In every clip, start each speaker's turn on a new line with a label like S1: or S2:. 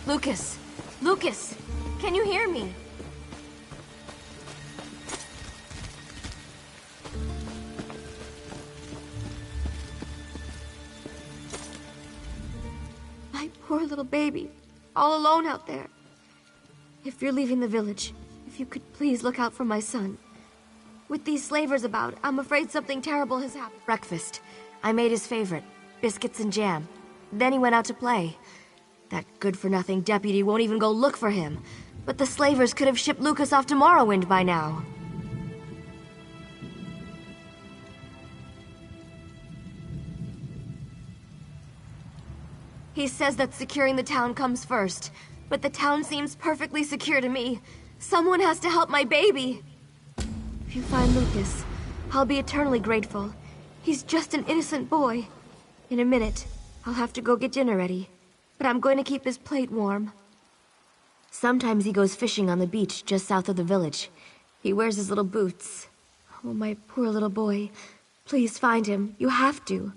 S1: Lucas! Lucas! Can you hear me? My poor little baby, all alone out there. If you're leaving the village, if you could please look out for my son. With these slavers about, I'm afraid something terrible has happened. Breakfast. I made his favorite, biscuits and jam. Then he went out to play. That good-for-nothing deputy won't even go look for him. But the slavers could have shipped Lucas off to Morrowind by now. He says that securing the town comes first, but the town seems perfectly secure to me. Someone has to help my baby. If you find Lucas, I'll be eternally grateful. He's just an innocent boy. In a minute, I'll have to go get dinner ready, but I'm going to keep his plate warm. Sometimes he goes fishing on the beach just south of the village. He wears his little boots. Oh, my poor little boy. Please find him. You have to.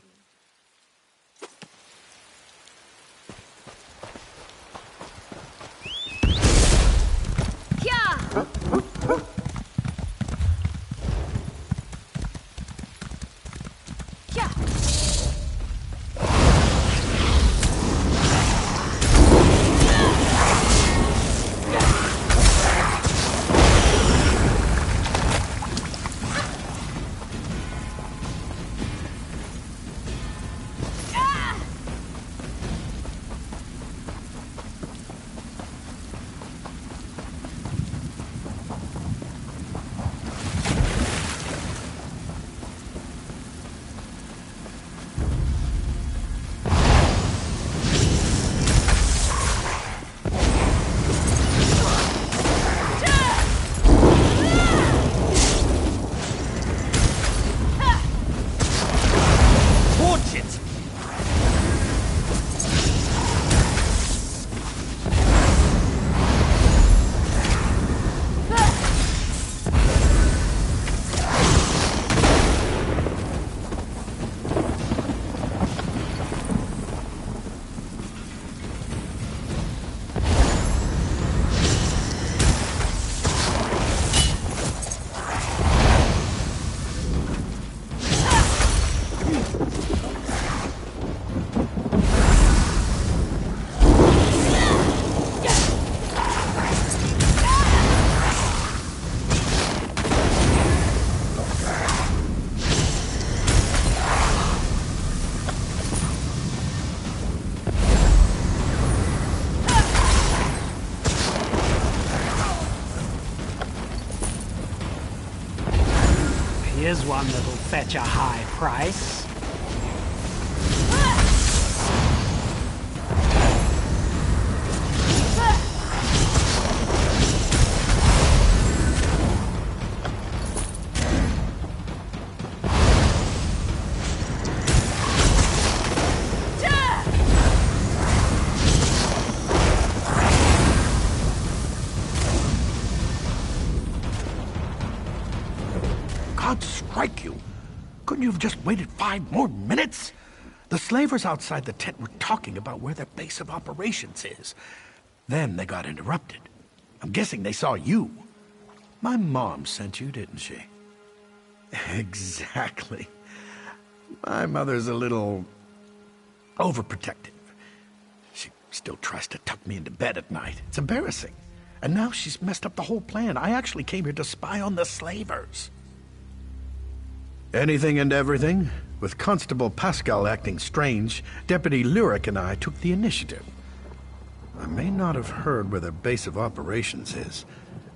S2: Here's one that'll fetch a high price.
S3: God strike you! Couldn't you have just waited 5 more minutes? The slavers outside the tent were talking about where their base of operations is. Then they got interrupted. I'm guessing they saw you. My mom sent you, didn't she? Exactly. My mother's a little overprotective. She still tries to tuck me into bed at night. It's embarrassing. And now she's messed up the whole plan. I actually came here to spy on the slavers. Anything and everything. With Constable Pascal acting strange, Deputy Lyric and I took the initiative. I may not have heard where their base of operations is,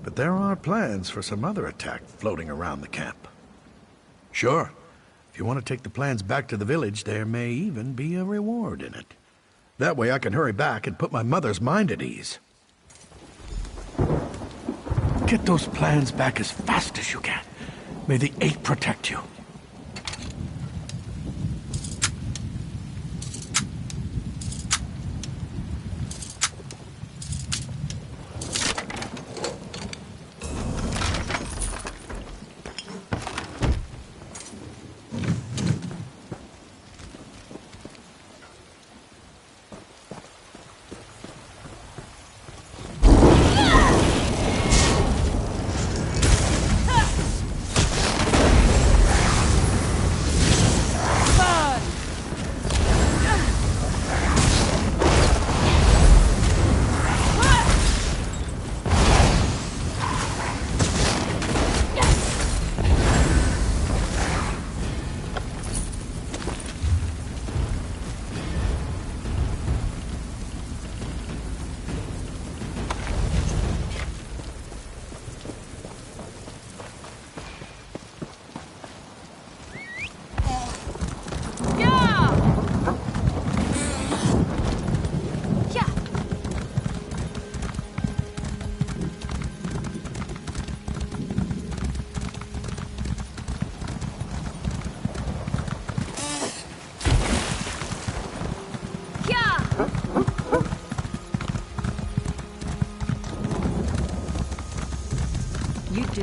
S3: but there are plans for some other attack floating around the camp. Sure, if you want to take the plans back to the village, there may even be a reward in it. That way I can hurry back and put my mother's mind at ease. Get those plans back as fast as you can. May the Eight protect you.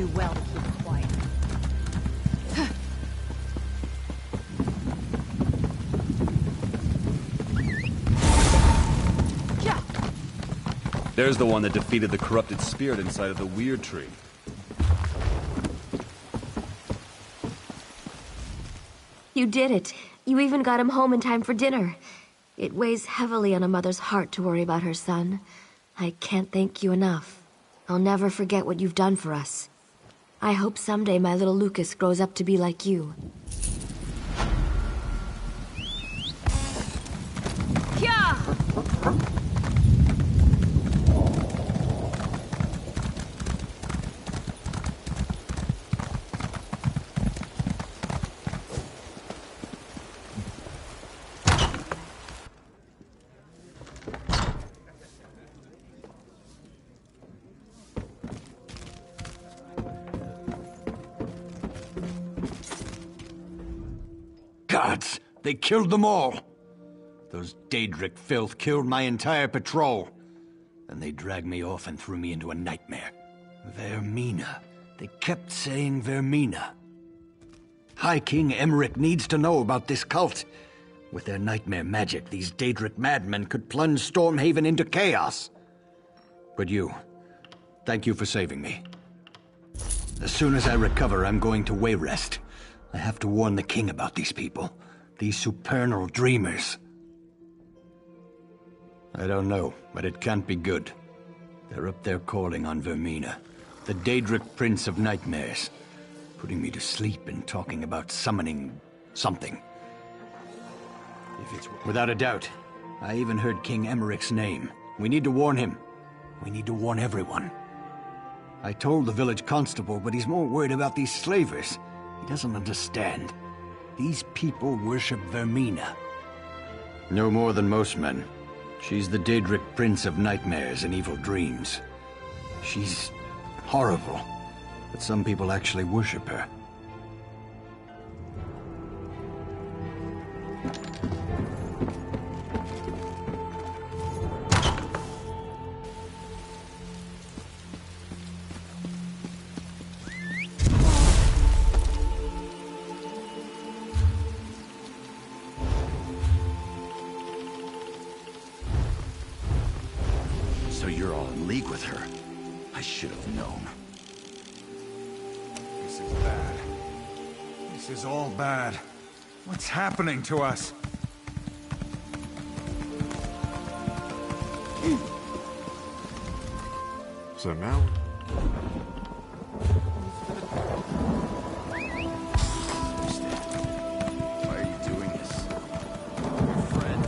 S4: do well to keep quiet.
S5: There's the one that defeated the corrupted spirit inside of the Weird Tree.
S1: You did it. You even got him home in time for dinner. It weighs heavily on a mother's heart to worry about her son. I can't thank you enough. I'll never forget what you've done for us. I hope someday my little Lucas grows up to be like you. Yeah!
S6: Gods! They killed them all! Those Daedric filth killed my entire patrol. Then they dragged me off and threw me into a nightmare. Vermina. They kept saying Vermina. High King Emmerich needs to know about this cult. With their nightmare magic, these Daedric madmen could plunge Stormhaven into chaos. But you, thank you for saving me. As soon as I recover, I'm going to Wayrest. I have to warn the king about these people. These supernal dreamers. I don't know, but it can't be good. They're up there calling on Vermina, the Daedric Prince of Nightmares, putting me to sleep and talking about summoning something. If it's without a doubt, I even heard King Emmerich's name. We need to warn him. We need to warn everyone. I told the village constable, but he's more worried about these slavers. He doesn't understand. These people worship Vermina. No more than most men. She's the Daedric Prince of Nightmares and Evil Dreams. She's horrible, but some people actually worship her.
S7: So you're all in league with her. I should have known.
S8: This is bad. This is all bad. What's happening to us?
S9: So now...
S7: Why are you doing this? Your friend?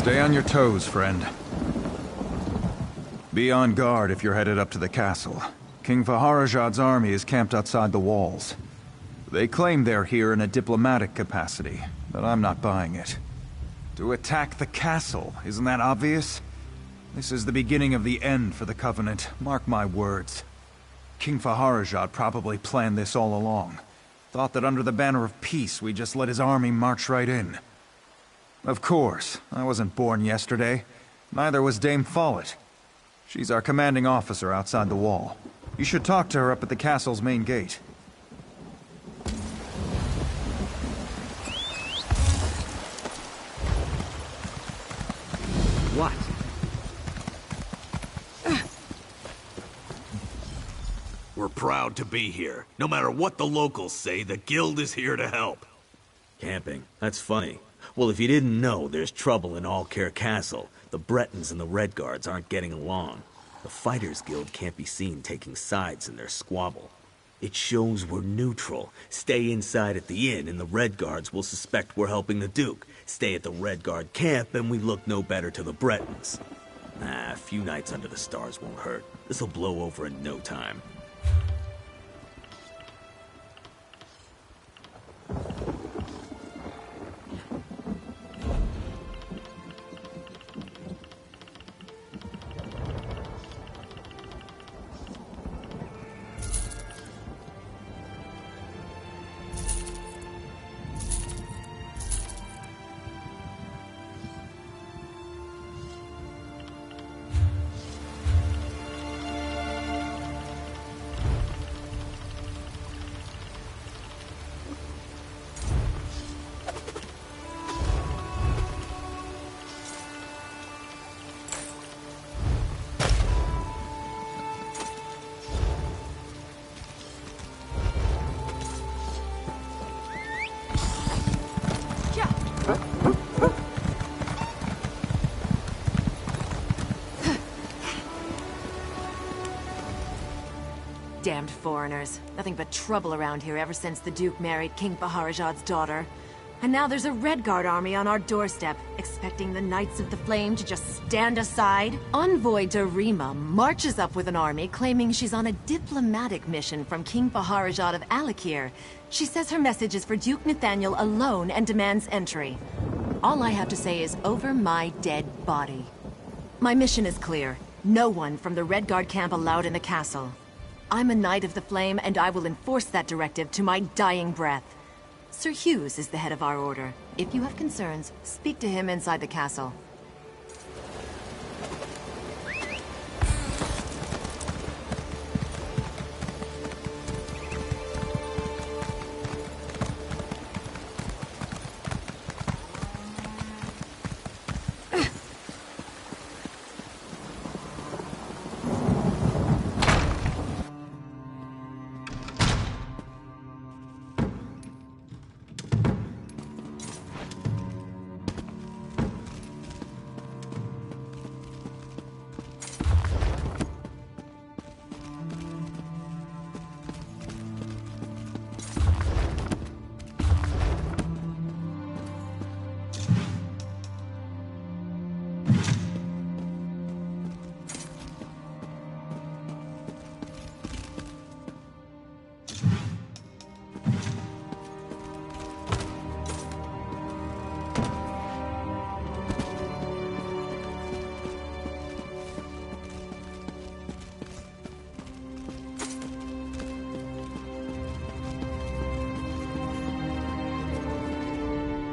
S8: Stay on your toes, friend. Be on guard if you're headed up to the castle. King Faharajad's army is camped outside the walls. They claim they're here in a diplomatic capacity, but I'm not buying it. To attack the castle, isn't that obvious? This is the beginning of the end for the Covenant, mark my words. King Faharajad probably planned this all along. Thought that under the banner of peace, we'd just let his army march right in. Of course, I wasn't born yesterday. Neither was Dame Follett. She's our commanding officer outside the wall. You should talk to her up at the castle's main gate.
S2: What?
S4: We're proud to be here. No matter what the locals say, the guild is here to help.
S9: Camping? That's funny. Well, if you didn't know, there's trouble in Alcaire Castle. The Bretons and the Redguards aren't getting along. The Fighters Guild can't be seen taking sides in their squabble. It shows we're neutral. Stay inside at the inn and the Redguards will suspect we're helping the Duke. Stay at the Redguard camp and we look no better to the Bretons. A few nights under the stars won't hurt. This'll blow over in no time.
S10: Damned foreigners. Nothing but trouble around here ever since the Duke married King Faharajad's daughter. And now there's a Redguard army on our doorstep, expecting the Knights of the Flame to just stand aside. Envoy Darima marches up with an army claiming she's on a diplomatic mission from King Faharajad of Alakir. She says her message is for Duke Nathaniel alone and demands entry. All I have to say is over my dead body. My mission is clear. No one from the Redguard camp allowed in the castle. I'm a Knight of the Flame, and I will enforce that directive to my dying breath. Sir Hughes is the head of our order. If you have concerns, speak to him inside the castle.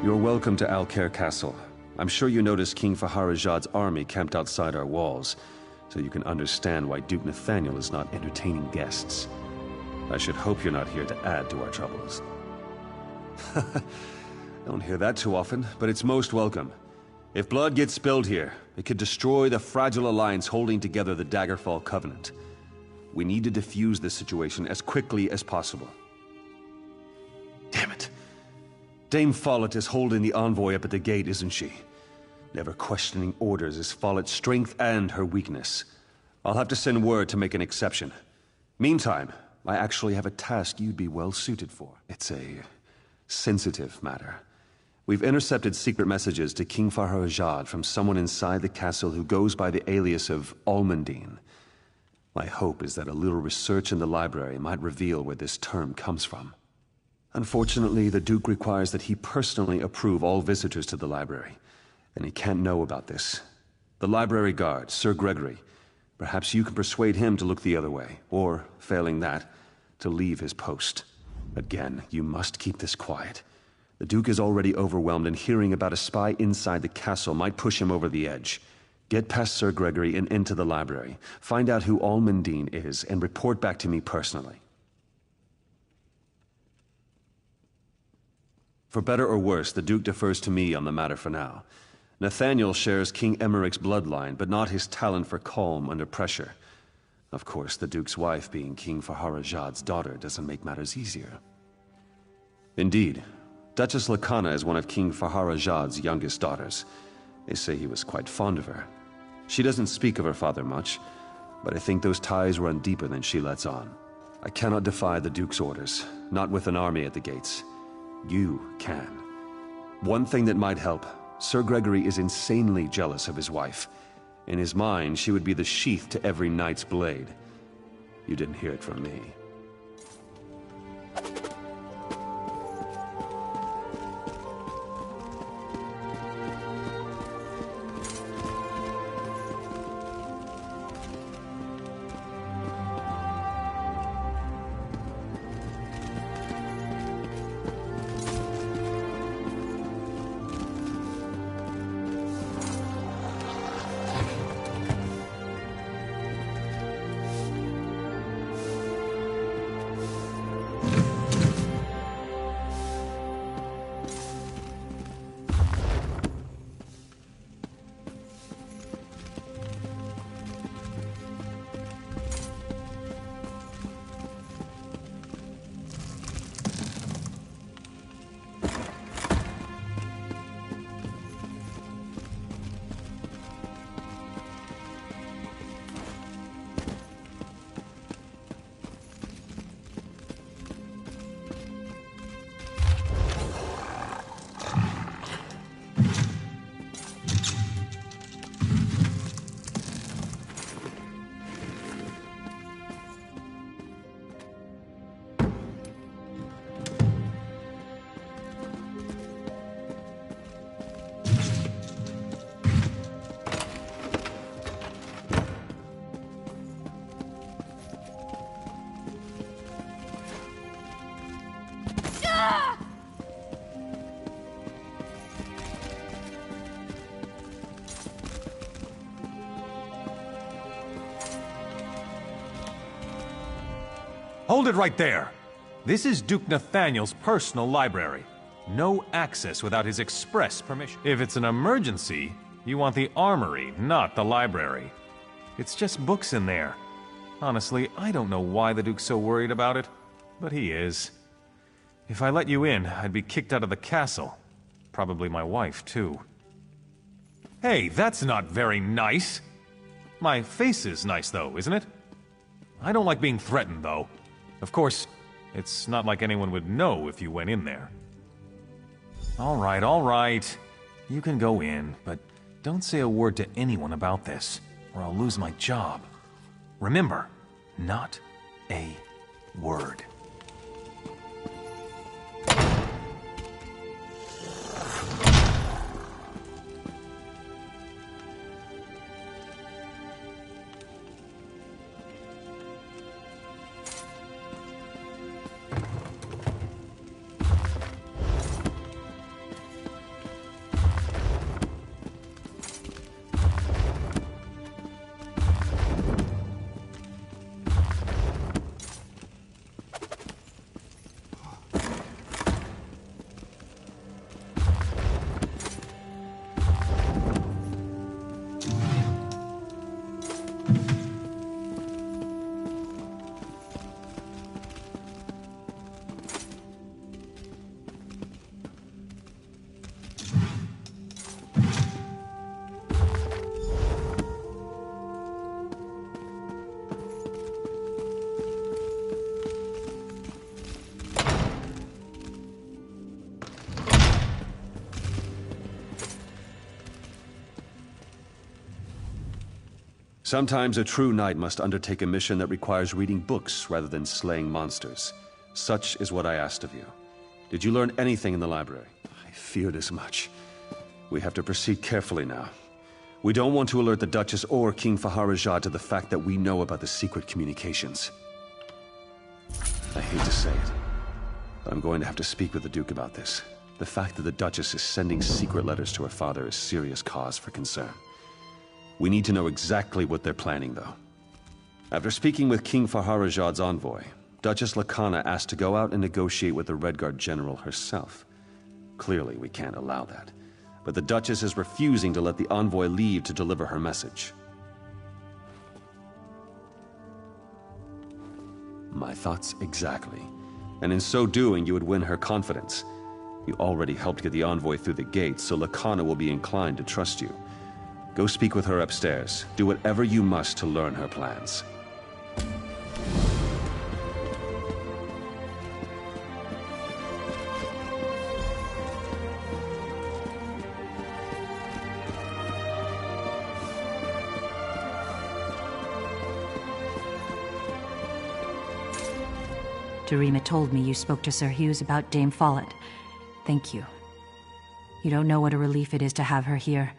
S5: You're welcome to Alcaire Castle. I'm sure you noticed King Faharajad's army camped outside our walls, so you can understand why Duke Nathaniel is not entertaining guests. I should hope you're not here to add to our troubles. Don't hear that too often, but it's most welcome. If blood gets spilled here, it could destroy the fragile alliance holding together the Daggerfall Covenant. We need to defuse this situation as quickly as possible. Damn it. Dame Follett is holding the envoy up at the gate, isn't she? Never questioning orders is Follett's strength and her weakness. I'll have to send word to make an exception. Meantime, I actually have a task you'd be well suited for. It's a sensitive matter. We've intercepted secret messages to King Farhajad from someone inside the castle who goes by the alias of Almundine. My hope is that a little research in the library might reveal where this term comes from. Unfortunately, the Duke requires that he personally approve all visitors to the library, and he can't know about this. The library guard, Sir Gregory, perhaps you can persuade him to look the other way, or, failing that, to leave his post. Again, you must keep this quiet. The Duke is already overwhelmed, and hearing about a spy inside the castle might push him over the edge. Get past Sir Gregory and into the library. Find out who Almundine is, and report back to me personally. For better or worse, the Duke defers to me on the matter for now. Nathaniel shares King Emmerich's bloodline, but not his talent for calm under pressure. Of course, the Duke's wife being King Farhajad's daughter doesn't make matters easier. Indeed, Duchess Lakana is one of King Farhajad's youngest daughters. They say he was quite fond of her. She doesn't speak of her father much, but I think those ties run deeper than she lets on. I cannot defy the Duke's orders, not with an army at the gates. You can. One thing that might help, Sir Gregory is insanely jealous of his wife. In his mind, she would be the sheath to every knight's blade. You didn't hear it from me.
S11: Hold it right there! This is Duke Nathaniel's personal library. No access without his express permission. If it's an emergency, you want the armory, not the library. It's just books in there. Honestly, I don't know why the Duke's so worried about it, but he is. If I let you in, I'd be kicked out of the castle. Probably my wife, too. Hey, that's not very nice! My face is nice, though, isn't it? I don't like being threatened, though. Of course, it's not like anyone would know if you went in there. All right. You can go in, but don't say a word to anyone about this, or I'll lose my job. Remember, not a word.
S5: Sometimes a true knight must undertake a mission that requires reading books rather than slaying monsters. Such is what I asked of you. Did you learn anything in the library? I feared as much. We have to proceed carefully now. We don't want to alert the Duchess or King Faharajah to the fact that we know about the secret communications. I hate to say it, but I'm going to have to speak with the Duke about this. The fact that the Duchess is sending secret letters to her father is serious cause for concern. We need to know exactly what they're planning, though. After speaking with King Faharajad's envoy, Duchess Lakana asked to go out and negotiate with the Redguard General herself. Clearly, we can't allow that. But the Duchess is refusing to let the envoy leave to deliver her message. My thoughts exactly. And in so doing, you would win her confidence. You already helped get the envoy through the gates, so Lakana will be inclined to trust you. Go speak with her upstairs. Do whatever you must to learn her plans.
S12: Darima told me you spoke to Sir Hughes about Dame Follett. Thank you. You don't know what a relief it is to have her here.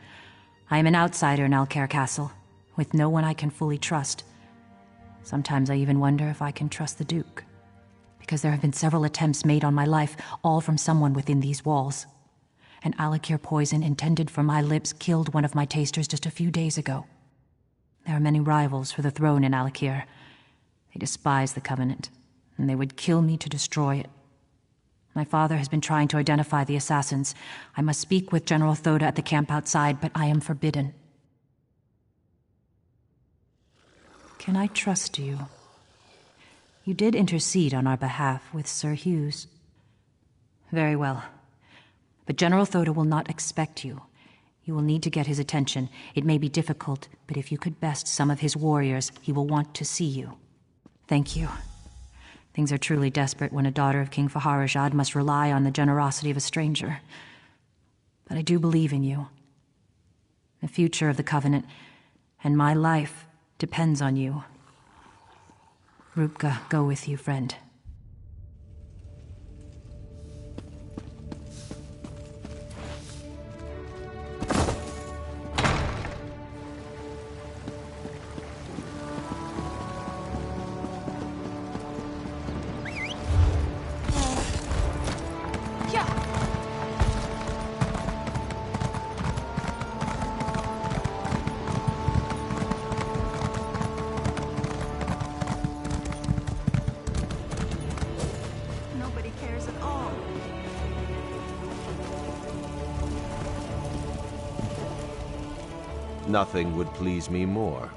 S12: I am an outsider in Alcaire Castle, with no one I can fully trust. Sometimes I even wonder if I can trust the Duke, because there have been several attempts made on my life, all from someone within these walls. An Alakir poison intended for my lips killed one of my tasters just a few days ago. There are many rivals for the throne in Alakir. They despise the Covenant, and they would kill me to destroy it. My father has been trying to identify the assassins. I must speak with General Thoda at the camp outside, but I am forbidden. Can I trust you? You did intercede on our behalf with Sir Hughes. Very well. But General Thoda will not expect you. You will need to get his attention. It may be difficult, but if you could best some of his warriors, he will want to see you. Thank you. Things are truly desperate when a daughter of King Faharajad must rely on the generosity of a stranger. But I do believe in you. The future of the Covenant and my life depends on you. Rupka, go with you, friend.
S13: Nothing would please me more.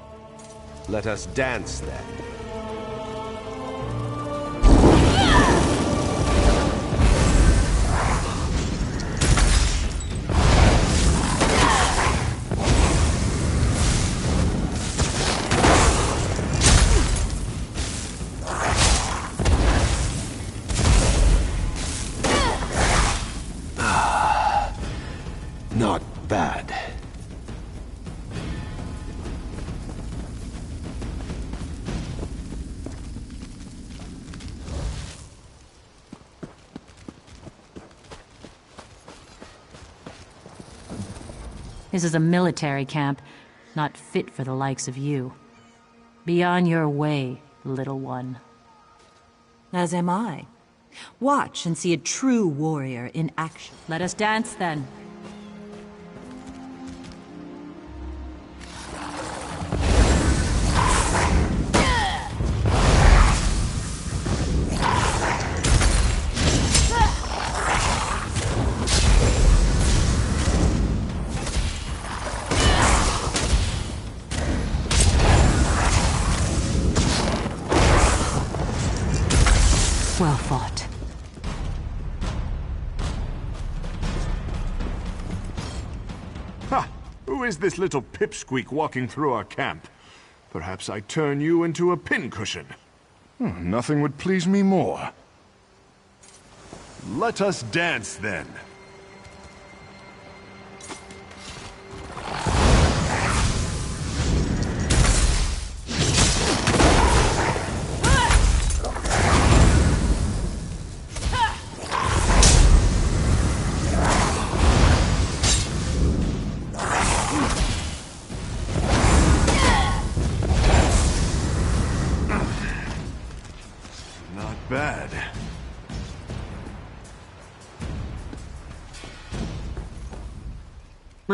S13: Let us dance then.
S14: Not bad.
S12: This is a military camp, not fit for the likes of you. Be on your way, little one.
S15: As am I. Watch and see a true warrior in action.
S12: Let us dance, then. Well fought.
S14: Ha! Who is this little pipsqueak walking through our camp? Perhaps I turn you into a pincushion. Nothing would please me more. Let us dance, then.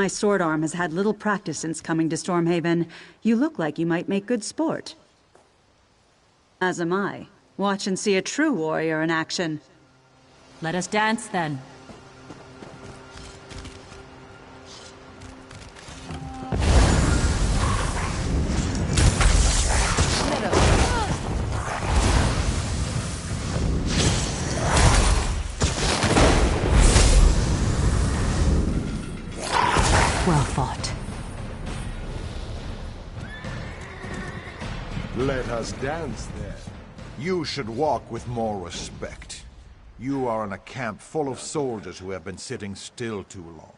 S16: my sword arm has had little practice since coming to Stormhaven. You look like you might make good sport. As am I. Watch and see a true warrior in action.
S12: Let us dance, then. Well fought.
S17: Let us dance then. You should walk with more respect. You are in a camp full of soldiers who have been sitting still too long.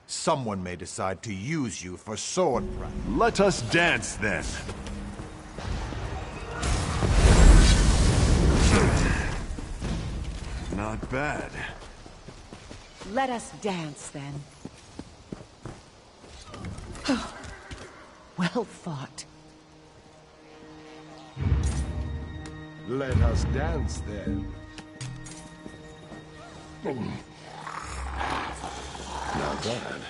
S17: Someone may decide to use you for sword practice.
S14: Let us dance then. Not bad.
S15: Let us dance, then. Well fought.
S17: Let us dance then.
S14: Not bad.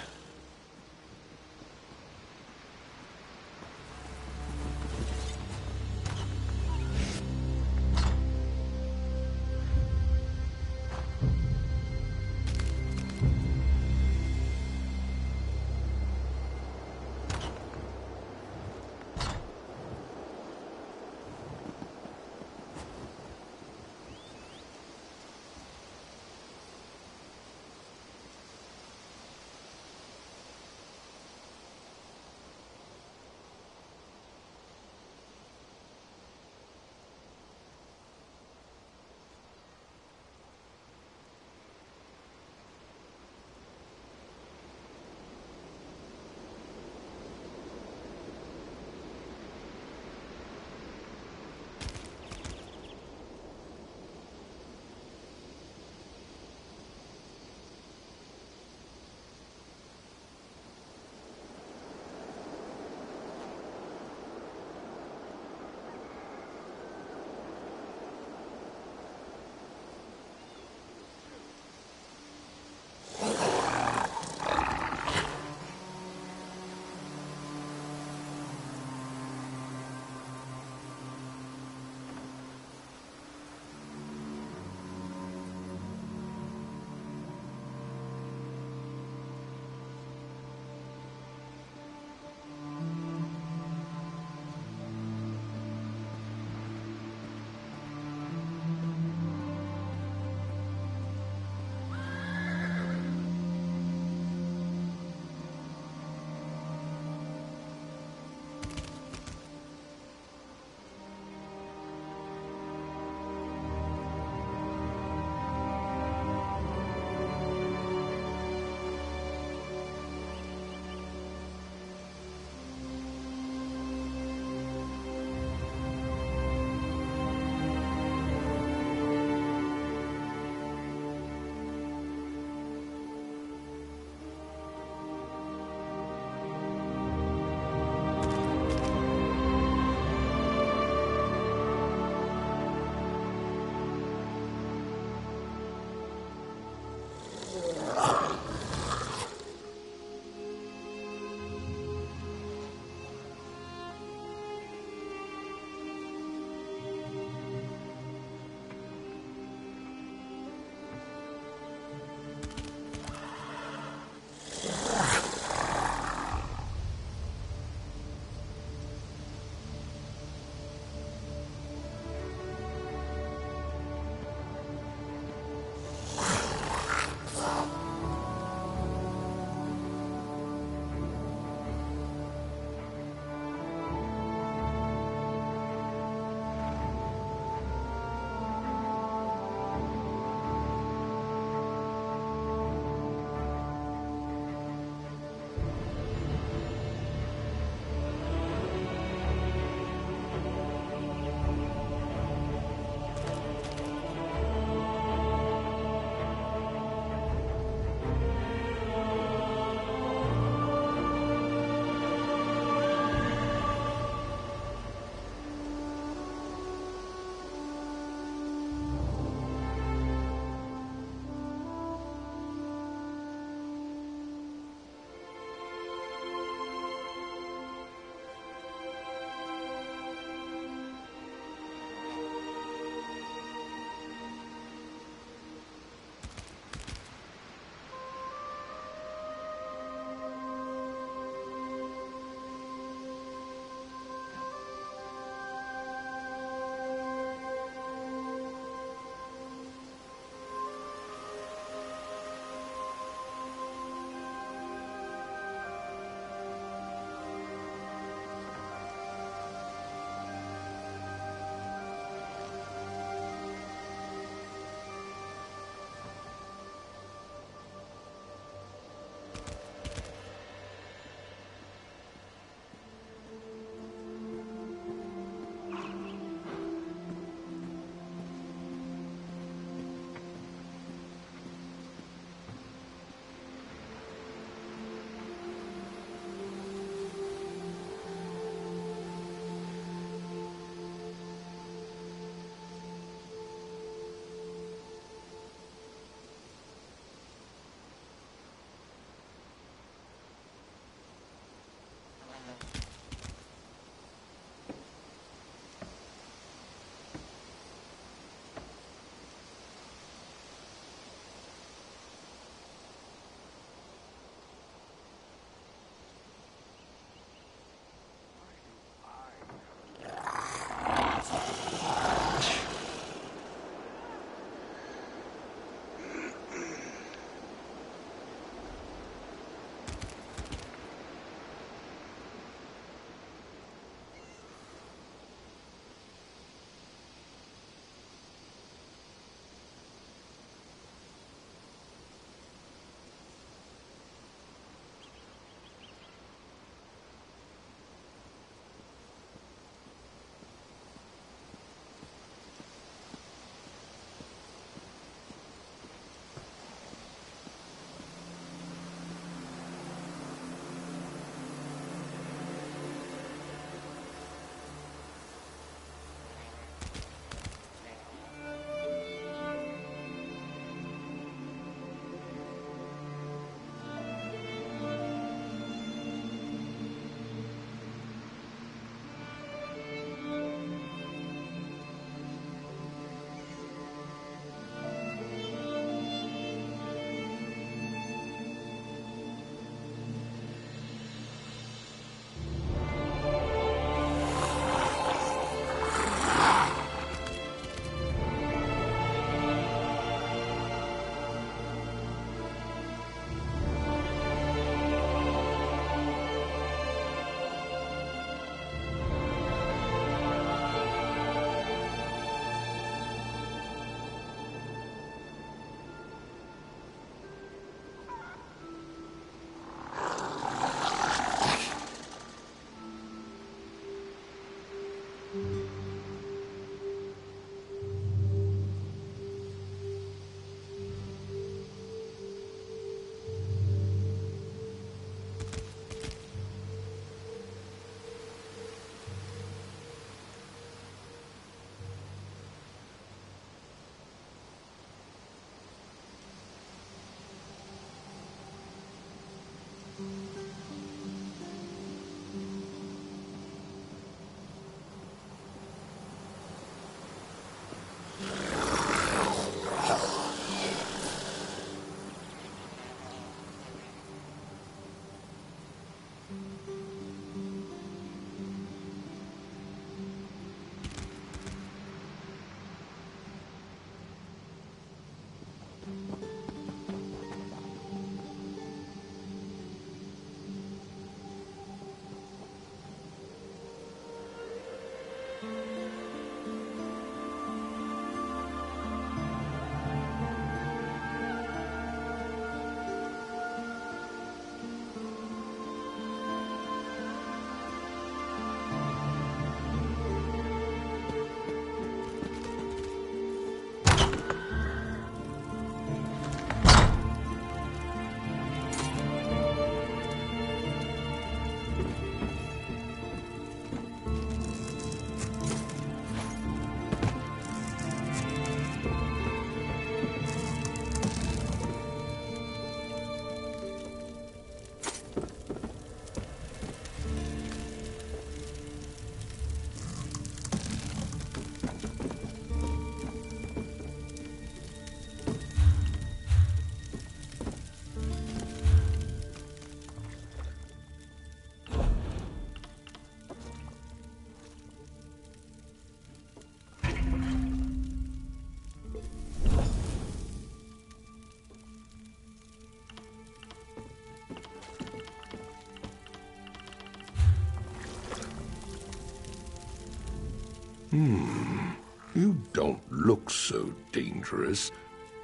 S18: You don't look so dangerous.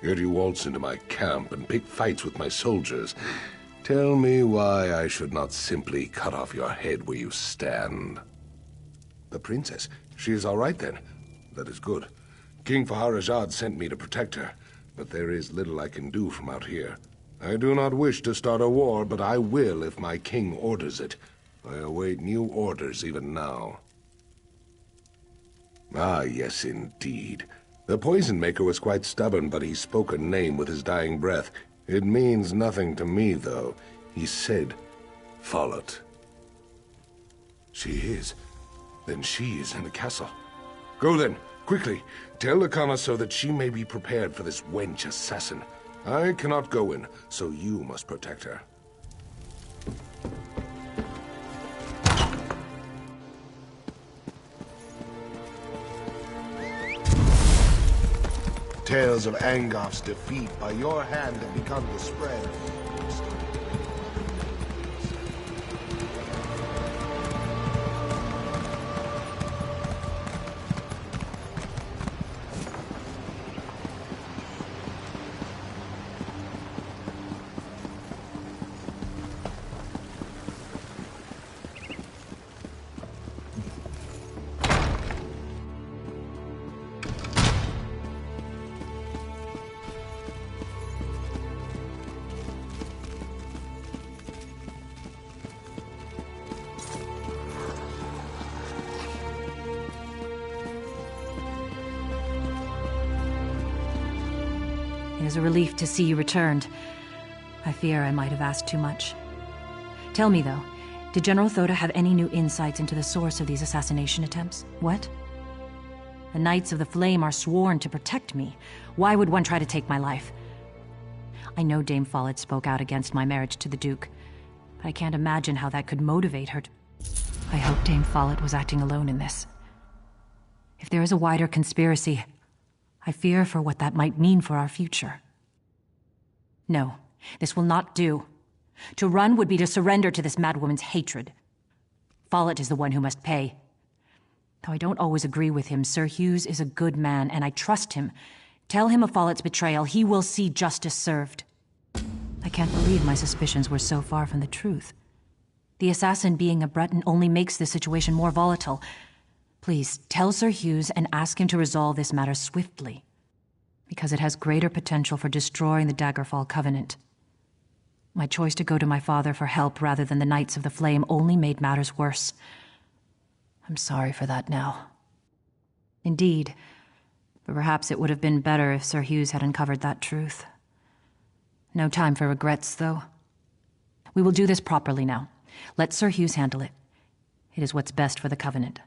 S18: Yet you waltz into my camp and pick fights with my soldiers. Tell me why I should not simply cut off your head where you stand. The princess? She is all right then. That is good. King Faharajad sent me to protect her, but there is little I can do from out here. I do not wish to start a war, but I will if my king orders it. I await new orders even now. Ah, yes, indeed. The poison maker was quite stubborn, but he spoke a name with his dying breath. It means nothing to me, though. He said, Follett. She is. Then she is in the castle. Go then, quickly. Tell the connoisseur that she may be prepared for this wench assassin. I cannot go in, so you must protect her.
S17: Tales of Angof's defeat by your hand have begun to spread.
S12: It is a relief to see you returned. I fear I might have asked too much. Tell me, though, did General Thota have any new insights into the source of these assassination attempts? What? The Knights of the Flame are sworn to protect me. Why would one try to take my life? I know Dame Follett spoke out against my marriage to the Duke, but I can't imagine how that could motivate her to... I hope Dame Follett was acting alone in this. If there is a wider conspiracy, I fear for what that might mean for our future. No, this will not do. To run would be to surrender to this madwoman's hatred. Follett is the one who must pay. Though I don't always agree with him, Sir Hughes is a good man, and I trust him. Tell him of Follett's betrayal. He will see justice served. I can't believe my suspicions were so far from the truth. The assassin being a Breton only makes the situation more volatile. Please, tell Sir Hughes and ask him to resolve this matter swiftly, because it has greater potential for destroying the Daggerfall Covenant. My choice to go to my father for help rather than the Knights of the Flame only made matters worse. I'm sorry for that now. Indeed, but perhaps it would have been better if Sir Hughes had uncovered that truth. No time for regrets, though. We will do this properly now. Let Sir Hughes handle it. It is what's best for the Covenant.